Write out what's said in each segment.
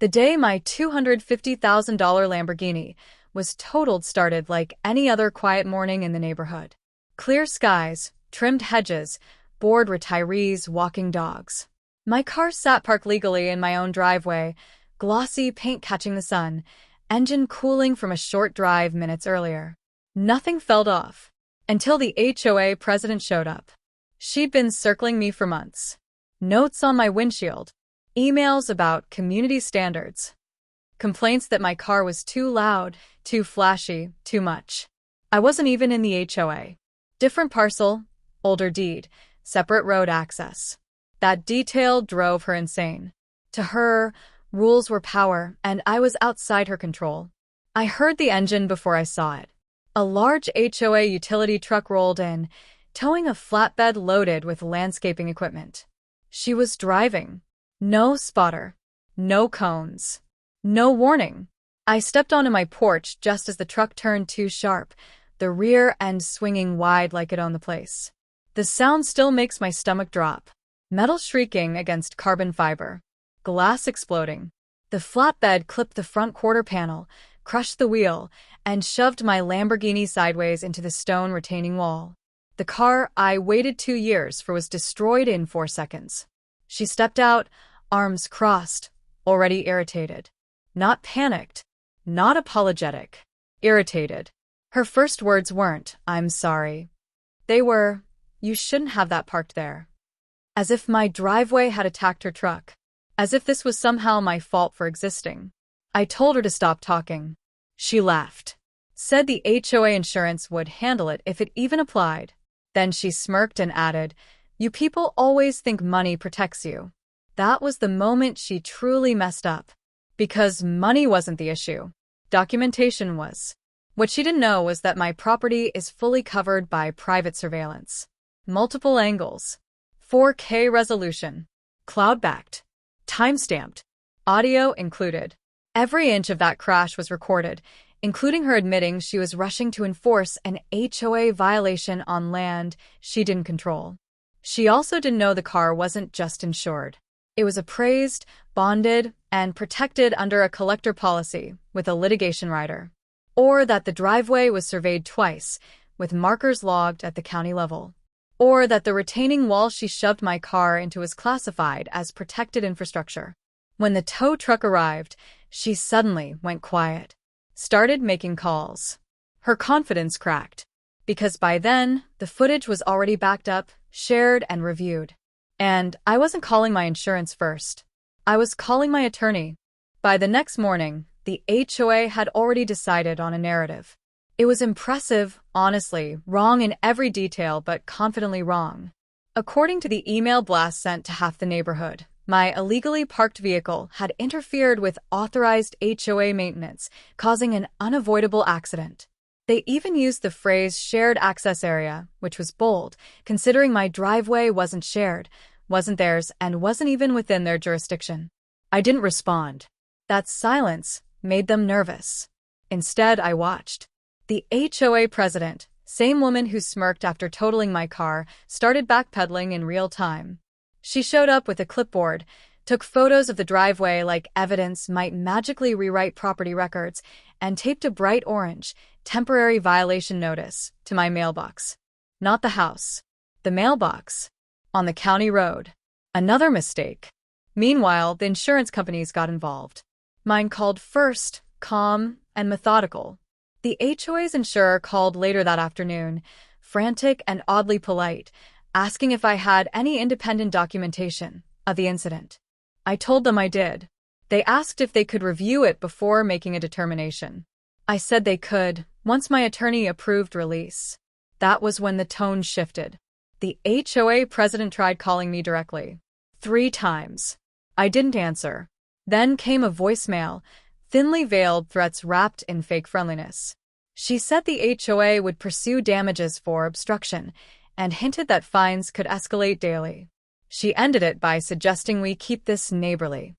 The day my $250,000 Lamborghini was totaled started like any other quiet morning in the neighborhood. Clear skies, trimmed hedges, bored retirees walking dogs. My car sat parked legally in my own driveway, glossy paint catching the sun, engine cooling from a short drive minutes earlier. Nothing felt off until the HOA president showed up. She'd been circling me for months. Notes on my windshield, emails about community standards, complaints that my car was too loud, too flashy, too much. I wasn't even in the HOA. Different parcel, older deed, separate road access. That detail drove her insane. To her, rules were power, and I was outside her control. I heard the engine before I saw it. A large HOA utility truck rolled in, towing a flatbed loaded with landscaping equipment. She was driving. No spotter. No cones. No warning. I stepped onto my porch just as the truck turned too sharp, the rear end swinging wide like it owned the place. The sound still makes my stomach drop. Metal shrieking against carbon fiber. Glass exploding. The flatbed clipped the front quarter panel, crushed the wheel, and shoved my Lamborghini sideways into the stone retaining wall. The car I waited 2 years for was destroyed in 4 seconds. She stepped out, arms crossed, already irritated. Not panicked. Not apologetic. Irritated. Her first words weren't, "I'm sorry." They were, "You shouldn't have that parked there." As if my driveway had attacked her truck. As if this was somehow my fault for existing. I told her to stop talking. She laughed. Said the HOA insurance would handle it if it even applied. Then she smirked and added, "You people always think money protects you." That was the moment she truly messed up. Because money wasn't the issue. Documentation was. What she didn't know was that my property is fully covered by private surveillance. Multiple angles. 4K resolution. Cloud-backed. Time-stamped. Audio included. Every inch of that crash was recorded, including her admitting she was rushing to enforce an HOA violation on land she didn't control. She also didn't know the car wasn't just insured. It was appraised, bonded, and protected under a collector policy with a litigation rider. Or that the driveway was surveyed twice, with markers logged at the county level. Or that the retaining wall she shoved my car into was classified as protected infrastructure. When the tow truck arrived, she suddenly went quiet. Started making calls. Her confidence cracked. Because by then, the footage was already backed up, shared, and reviewed. And I wasn't calling my insurance first. I was calling my attorney. By the next morning, the HOA had already decided on a narrative. It was impressive, honestly, wrong in every detail, but confidently wrong. According to the email blast sent to half the neighborhood, my illegally parked vehicle had interfered with authorized HOA maintenance, causing an unavoidable accident. They even used the phrase shared access area, which was bold, considering my driveway wasn't shared, wasn't theirs, and wasn't even within their jurisdiction. I didn't respond. That silence made them nervous. Instead, I watched. The HOA president, same woman who smirked after totaling my car, started backpedaling in real time. She showed up with a clipboard, took photos of the driveway like evidence might magically rewrite property records, and taped a bright orange, temporary violation notice to my mailbox. Not the house. The mailbox. On the county road. Another mistake. Meanwhile, the insurance companies got involved. Mine called first, calm and methodical. The HOA's insurer called later that afternoon, frantic and oddly polite, asking if I had any independent documentation of the incident. I told them I did. They asked if they could review it before making a determination. I said they could, once my attorney approved release. That was when the tone shifted. The HOA president tried calling me directly. 3 times. I didn't answer. Then came a voicemail, thinly veiled threats wrapped in fake friendliness. She said the HOA would pursue damages for obstruction and hinted that fines could escalate daily. She ended it by suggesting we keep this neighborly.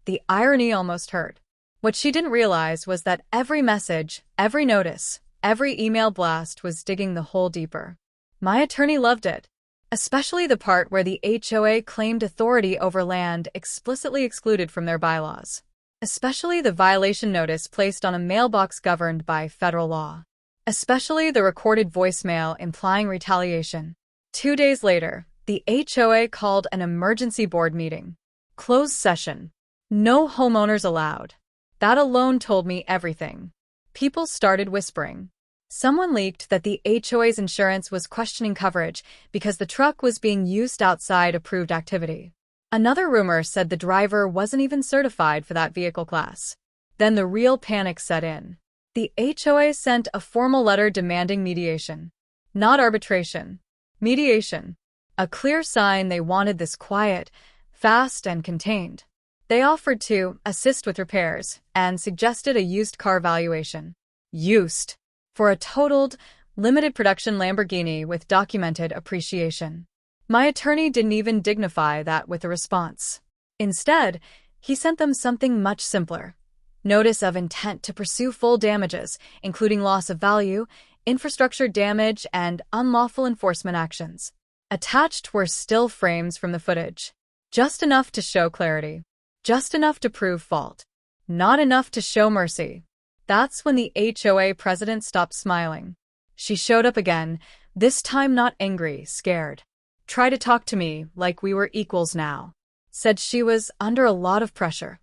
The irony almost hurt. What she didn't realize was that every message, every notice, every email blast was digging the hole deeper. My attorney loved it, especially the part where the HOA claimed authority over land explicitly excluded from their bylaws. especially the violation notice placed on a mailbox governed by federal law, especially the recorded voicemail implying retaliation. 2 days later, the HOA called an emergency board meeting. Closed session. No homeowners allowed. That alone told me everything. People started whispering. Someone leaked that the HOA's insurance was questioning coverage because the truck was being used outside approved activity. Another rumor said the driver wasn't even certified for that vehicle class. Then the real panic set in. The HOA sent a formal letter demanding mediation. Not arbitration. Mediation. A clear sign they wanted this quiet, fast, and contained. They offered to assist with repairs and suggested a used car valuation. Used. For a totaled, limited production Lamborghini with documented appreciation. My attorney didn't even dignify that with a response. Instead, he sent them something much simpler. Notice of intent to pursue full damages, including loss of value, infrastructure damage, and unlawful enforcement actions. Attached were still frames from the footage. Just enough to show clarity. Just enough to prove fault. Not enough to show mercy. That's when the HOA president stopped smiling. She showed up again, this time not angry, scared. Try to talk to me like we were equals now. Said she was under a lot of pressure.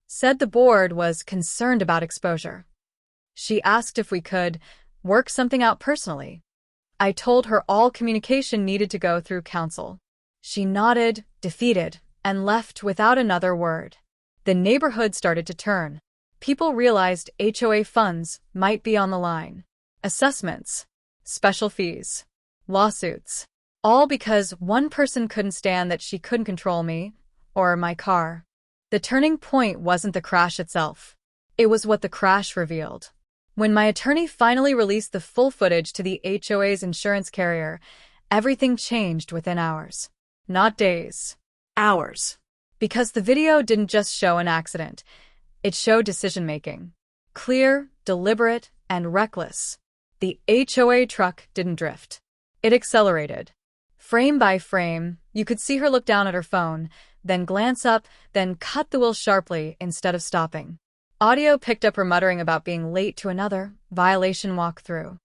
Said the board was concerned about exposure. She asked if we could work something out personally. I told her all communication needed to go through counsel. She nodded, defeated, and left without another word. The neighborhood started to turn. People realized HOA funds might be on the line. Assessments, special fees, lawsuits. All because one person couldn't stand that she couldn't control me or my car. The turning point wasn't the crash itself. It was what the crash revealed. When my attorney finally released the full footage to the HOA's insurance carrier, everything changed within hours. Not days. Hours. Because the video didn't just show an accident. It showed decision-making. Clear, deliberate, and reckless. The HOA truck didn't drift. It accelerated. Frame by frame, you could see her look down at her phone, then glance up, then cut the wheel sharply instead of stopping. Audio picked up her muttering about being late to another violation walkthrough.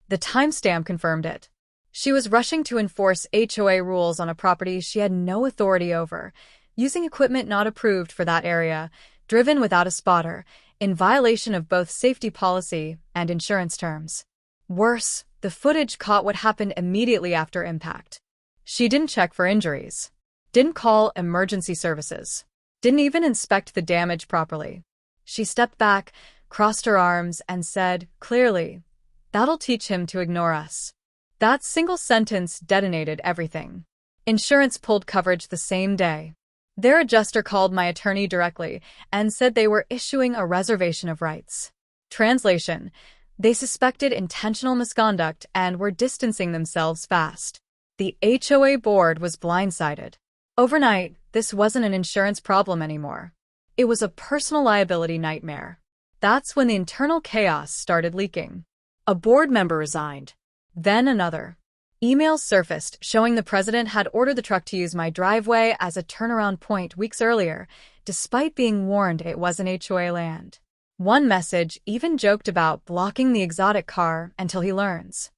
The timestamp confirmed it. She was rushing to enforce HOA rules on a property she had no authority over, using equipment not approved for that area, driven without a spotter, in violation of both safety policy and insurance terms. Worse, the footage caught what happened immediately after impact. She didn't check for injuries, didn't call emergency services, didn't even inspect the damage properly. She stepped back, crossed her arms, and said, clearly, "That'll teach him to ignore us." That single sentence detonated everything. Insurance pulled coverage the same day. Their adjuster called my attorney directly and said they were issuing a reservation of rights. Translation: they suspected intentional misconduct and were distancing themselves fast. The HOA board was blindsided. Overnight, this wasn't an insurance problem anymore. It was a personal liability nightmare. That's when the internal chaos started leaking. A board member resigned. Then another. Emails surfaced showing the president had ordered the truck to use my driveway as a turnaround point weeks earlier, despite being warned it wasn't HOA land. One message even joked about blocking the exotic car until he learns.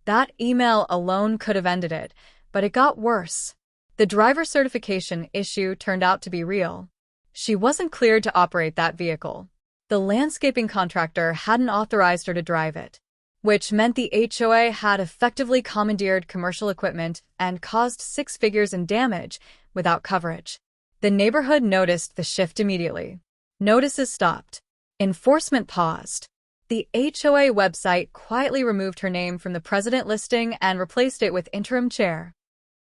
That email alone could have ended it, but it got worse. The driver certification issue turned out to be real. She wasn't cleared to operate that vehicle. The landscaping contractor hadn't authorized her to drive it, which meant the HOA had effectively commandeered commercial equipment and caused 6 figures in damage without coverage. The neighborhood noticed the shift immediately. Notices stopped. Enforcement paused. The HOA website quietly removed her name from the president listing and replaced it with interim chair.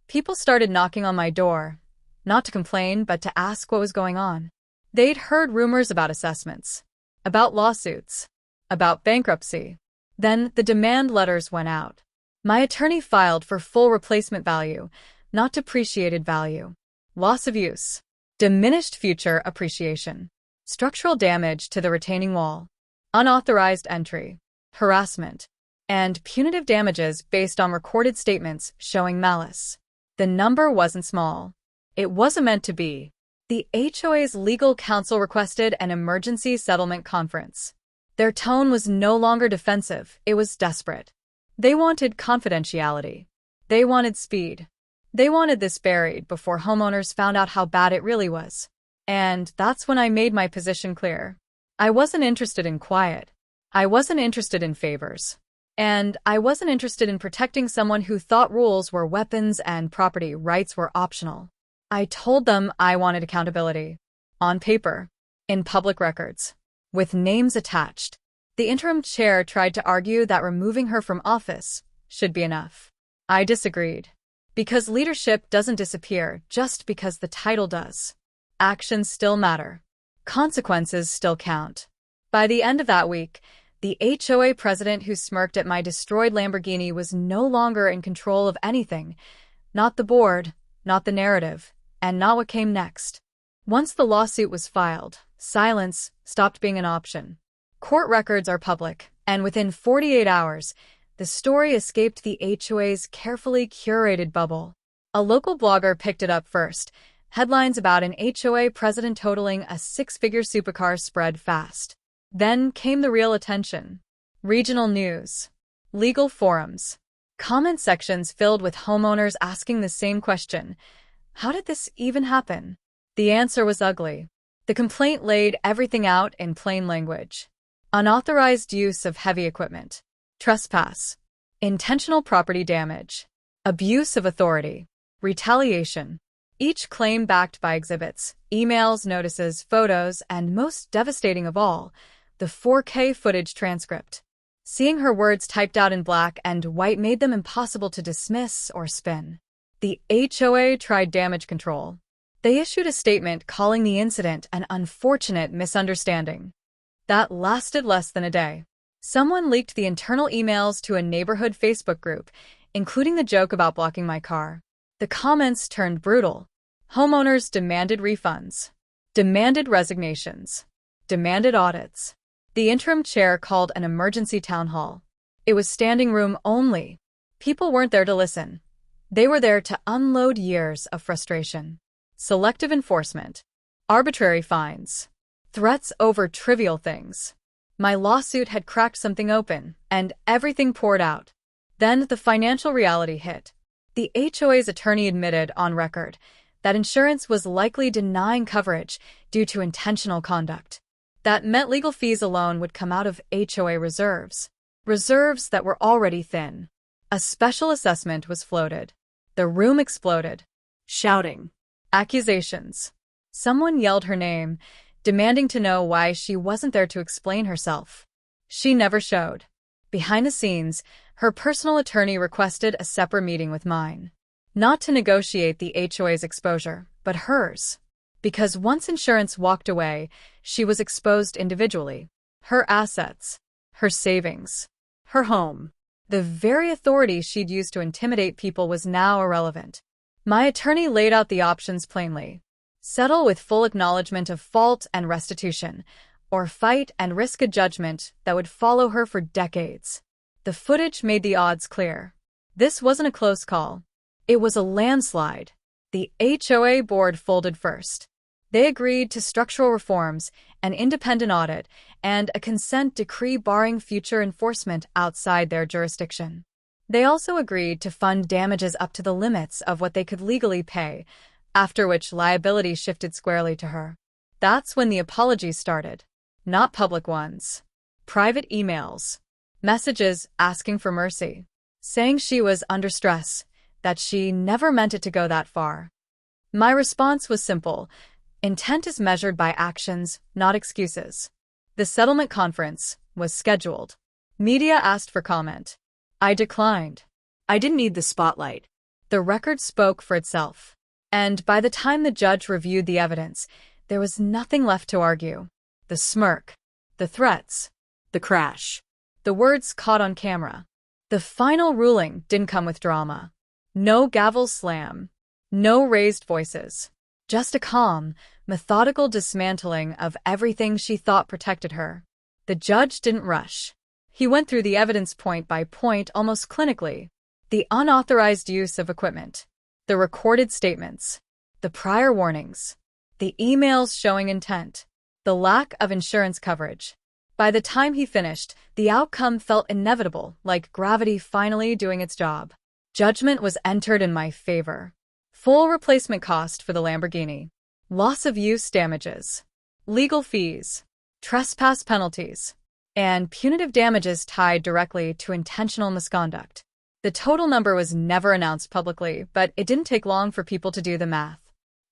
People started knocking on my door, not to complain, but to ask what was going on. They'd heard rumors about assessments, about lawsuits, about bankruptcy. Then the demand letters went out. My attorney filed for full replacement value, not depreciated value. Loss of use, diminished future appreciation, structural damage to the retaining wall, unauthorized entry, harassment, and punitive damages based on recorded statements showing malice. The number wasn't small. It wasn't meant to be. The HOA's legal counsel requested an emergency settlement conference. Their tone was no longer defensive, it was desperate. They wanted confidentiality. They wanted speed. They wanted this buried before homeowners found out how bad it really was. And that's when I made my position clear. I wasn't interested in quiet. I wasn't interested in favors. And I wasn't interested in protecting someone who thought rules were weapons and property rights were optional. I told them I wanted accountability. On paper. In public records. With names attached. The interim chair tried to argue that removing her from office should be enough. I disagreed. Because leadership doesn't disappear just because the title does. Actions still matter. Consequences still count. By the end of that week, the HOA president who smirked at my destroyed Lamborghini was no longer in control of anything. Not the board, not the narrative, and not what came next. Once the lawsuit was filed, silence stopped being an option. Court records are public, and within 48 hours, the story escaped the HOA's carefully curated bubble. A local blogger picked it up first. Headlines about an HOA president totaling a six-figure supercar spread fast. Then came the real attention. Regional news. Legal forums. Comment sections filled with homeowners asking the same question. How did this even happen? The answer was ugly. The complaint laid everything out in plain language. Unauthorized use of heavy equipment. Trespass. Intentional property damage. Abuse of authority. Retaliation. Each claim backed by exhibits, emails, notices, photos, and most devastating of all, the 4K footage transcript. Seeing her words typed out in black and white made them impossible to dismiss or spin. The HOA tried damage control. They issued a statement calling the incident an unfortunate misunderstanding. That lasted less than a day. Someone leaked the internal emails to a neighborhood Facebook group, including the joke about blocking my car. The comments turned brutal. Homeowners demanded refunds, demanded resignations, demanded audits. The interim chair called an emergency town hall. It was standing room only. People weren't there to listen. They were there to unload years of frustration. Selective enforcement, arbitrary fines, threats over trivial things. My lawsuit had cracked something open, and everything poured out. Then the financial reality hit. The HOA's attorney admitted on record that insurance was likely denying coverage due to intentional conduct. That meant legal fees alone would come out of HOA reserves. Reserves that were already thin. A special assessment was floated. The room exploded. Shouting. Accusations. Someone yelled her name, demanding to know why she wasn't there to explain herself. She never showed. Behind the scenes, her personal attorney requested a separate meeting with mine. Not to negotiate the HOA's exposure, but hers. Because once insurance walked away, she was exposed individually. Her assets, her savings, her home. The very authority she'd used to intimidate people was now irrelevant. My attorney laid out the options plainly. Settle with full acknowledgement of fault and restitution, or fight and risk a judgment that would follow her for decades. The footage made the odds clear. This wasn't a close call. It was a landslide. The HOA board folded first. They agreed to structural reforms, an independent audit, and a consent decree barring future enforcement outside their jurisdiction. They also agreed to fund damages up to the limits of what they could legally pay, after which liability shifted squarely to her. That's when the apologies started. Not public ones. Private emails. Messages asking for mercy. Saying she was under stress, that she never meant it to go that far. My response was simple. Intent is measured by actions, not excuses. The settlement conference was scheduled. Media asked for comment. I declined. I didn't need the spotlight. The record spoke for itself. And by the time the judge reviewed the evidence, there was nothing left to argue. The smirk, the threats, the crash, the words caught on camera. The final ruling didn't come with drama. No gavel slam, no raised voices. Just a calm, methodical dismantling of everything she thought protected her. The judge didn't rush. He went through the evidence point by point almost clinically. The unauthorized use of equipment. The recorded statements. The prior warnings. the emails showing intent, the lack of insurance coverage. By the time he finished, the outcome felt inevitable, like gravity finally doing its job. Judgment was entered in my favor. Full replacement cost for the Lamborghini. Loss of use damages. Legal fees. Trespass penalties. And punitive damages tied directly to intentional misconduct. The total number was never announced publicly, but it didn't take long for people to do the math.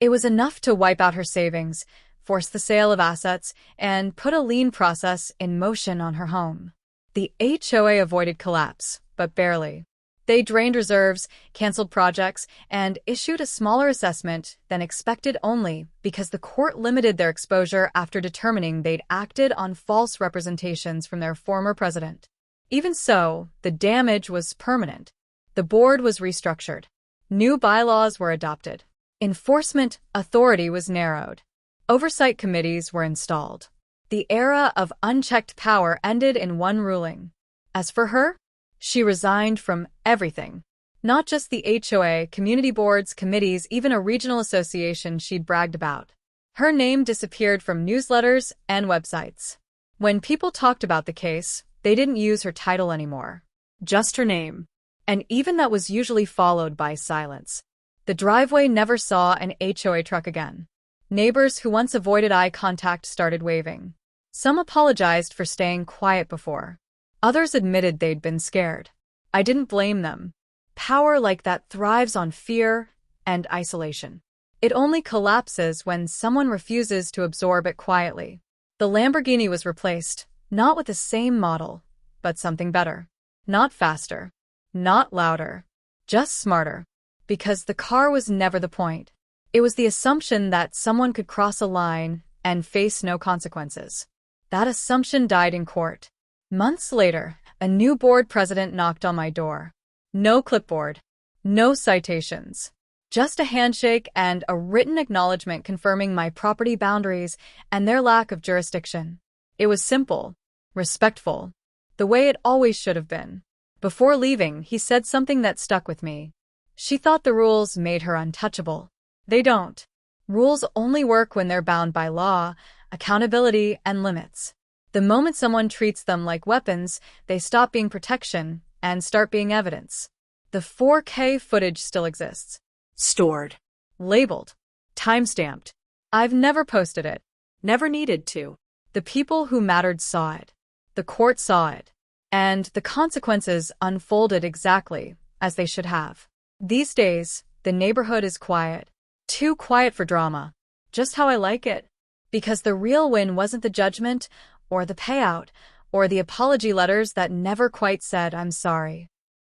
It was enough to wipe out her savings, force the sale of assets, and put a lien process in motion on her home. The HOA avoided collapse, but barely. They drained reserves, canceled projects, and issued a smaller assessment than expected only because the court limited their exposure after determining they'd acted on false representations from their former president. Even so, the damage was permanent. The board was restructured. New bylaws were adopted. Enforcement authority was narrowed. Oversight committees were installed. The era of unchecked power ended in one ruling. As for her, she resigned from everything. Not just the HOA, community boards, committees, even a regional association she'd bragged about. Her name disappeared from newsletters and websites. When people talked about the case, they didn't use her title anymore. Just her name. And even that was usually followed by silence. The driveway never saw an HOA truck again. Neighbors who once avoided eye contact started waving. Some apologized for staying quiet before. Others admitted they'd been scared. I didn't blame them. Power like that thrives on fear and isolation. It only collapses when someone refuses to absorb it quietly. The Lamborghini was replaced, not with the same model, but something better. Not faster. Not louder. Just smarter. Because the car was never the point. It was the assumption that someone could cross a line and face no consequences. That assumption died in court. Months later, a new board president knocked on my door. No clipboard. No citations. Just a handshake and a written acknowledgement confirming my property boundaries and their lack of jurisdiction. It was simple, respectful, the way it always should have been. Before leaving, he said something that stuck with me. She thought the rules made her untouchable. They don't. Rules only work when they're bound by law, accountability, and limits. The moment someone treats them like weapons, they stop being protection and start being evidence. The 4K footage still exists. Stored. Labeled. Timestamped. I've never posted it. Never needed to. The people who mattered saw it. The court saw it. And the consequences unfolded exactly as they should have. These days, the neighborhood is quiet. Too quiet for drama. Just how I like it. Because the real win wasn't the judgment, or the payout, or the apology letters that never quite said, "I'm sorry."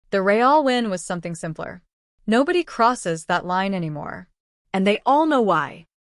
The real win was something simpler. Nobody crosses that line anymore. And they all know why.